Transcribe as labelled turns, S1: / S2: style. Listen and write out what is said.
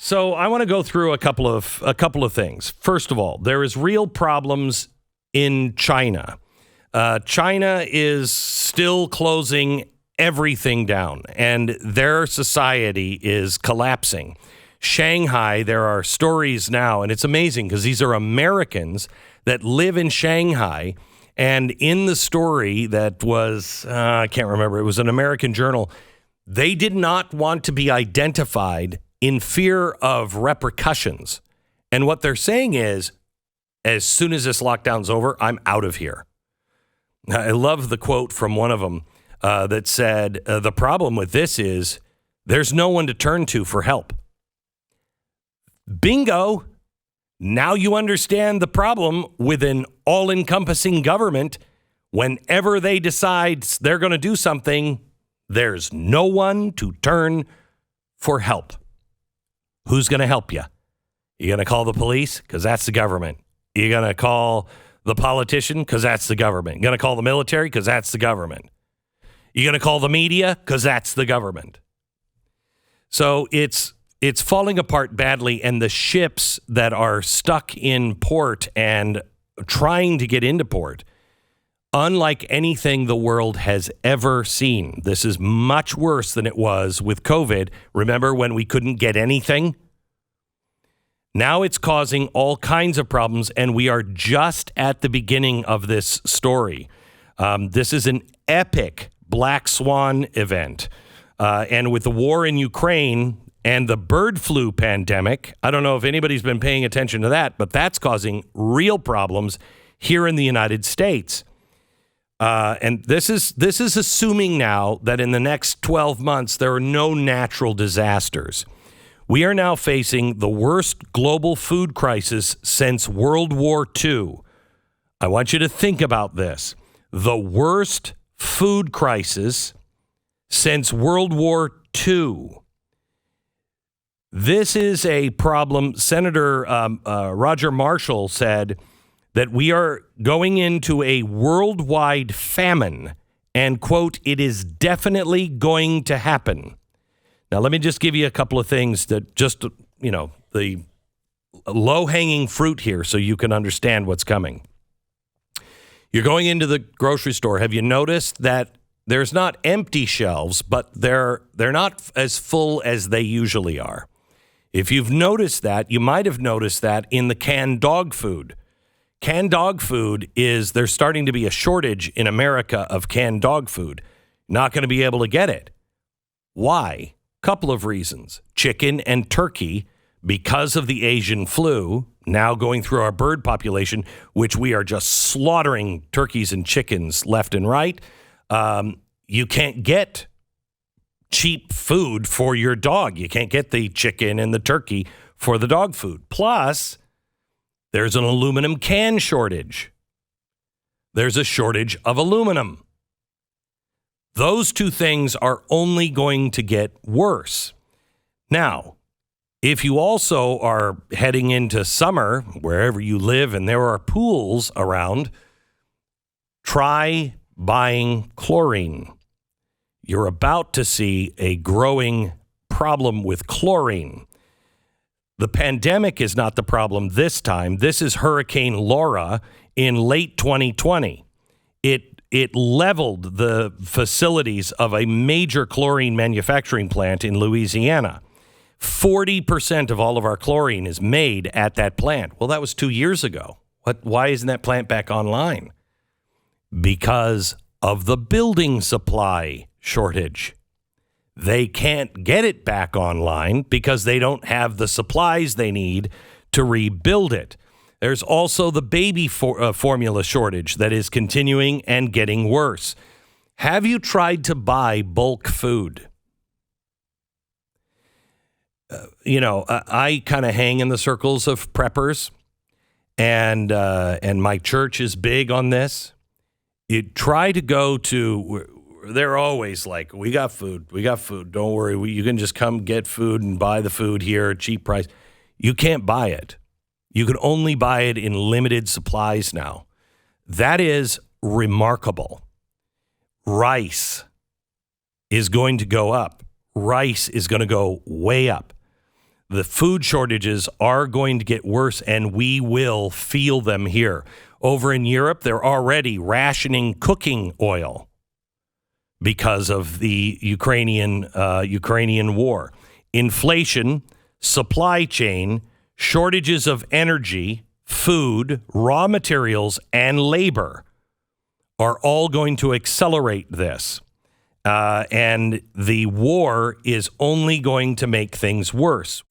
S1: So I want to go through a couple of things. First of all, there is real problems in China. China is still closing everything down, and their society is collapsing. Shanghai, there are stories now, and it's amazing because these are Americans that live in Shanghai. And in the story that was, I can't remember, it was an American journal, they did not want to be identified in fear of repercussions. And what they're saying is, as soon as this lockdown's over, I'm out of here. I love the quote from one of them that said, the problem with this is there's no one to turn to for help. Bingo. Now you understand the problem with an all-encompassing government. Whenever they decide they're going to do something, there's no one to turn for help. Who's going to help you? You going to call the police? Because that's the government. You going to call the politician? Because that's the government. You going to call the military? Because that's the government. You going to call the media? Because that's the government. So it's falling apart badly, and the ships that are stuck in port and trying to get into port, unlike anything the world has ever seen. This is much worse than it was with COVID. Remember when we couldn't get anything? Now it's causing all kinds of problems, and we are just at the beginning of this story. This is an epic black swan event. And with the war in Ukraine and the bird flu pandemic, I don't know if anybody's been paying attention to that, but that's causing real problems here in the United States. And this is assuming now that in the next 12 months, there are no natural disasters. We are now facing the worst global food crisis since World War II. I want you to think about this. The worst food crisis since World War II. This is a problem. Senator Roger Marshall said that we are going into a worldwide famine and, quote, it is definitely going to happen. Now, let me just give you a couple of things that just, the low-hanging fruit here so you can understand what's coming. You're going into the grocery store. Have you noticed that there's not empty shelves, but they're not as full as they usually are? If you've noticed that, you might have noticed that in the canned dog food. Canned dog food there's starting to be a shortage in America of canned dog food. Not going to be able to get it. Why? Couple of reasons. Chicken and turkey, because of the Asian flu, now going through our bird population, which we are just slaughtering turkeys and chickens left and right. You can't get cheap food for your dog. You can't get the chicken and the turkey for the dog food. Plus, there's an aluminum can shortage. There's a shortage of aluminum. Those two things are only going to get worse. Now, if you also are heading into summer, wherever you live, and there are pools around, try buying chlorine. You're about to see a growing problem with chlorine. The pandemic is not the problem this time. This is Hurricane Laura in late 2020. It leveled the facilities of a major chlorine manufacturing plant in Louisiana. 40% of all of our chlorine is made at that plant. Well, that was 2 years ago. Why isn't that plant back online? Because of the building supply shortage. They can't get it back online because they don't have the supplies they need to rebuild it. There's also the baby formula shortage that is continuing and getting worse. Have you tried to buy bulk food? I kind of hang in the circles of preppers, and my church is big on this. You try to go to, they're always like, we got food. Don't worry. You can just come get food and buy the food here at cheap price. You can't buy it. You can only buy it in limited supplies now. That is remarkable. Rice is going to go up. Rice is going to go way up. The food shortages are going to get worse, and we will feel them here. Over in Europe, they're already rationing cooking oil because of the Ukrainian war. Inflation, supply chain, shortages of energy, food, raw materials, and labor are all going to accelerate this. And the war is only going to make things worse.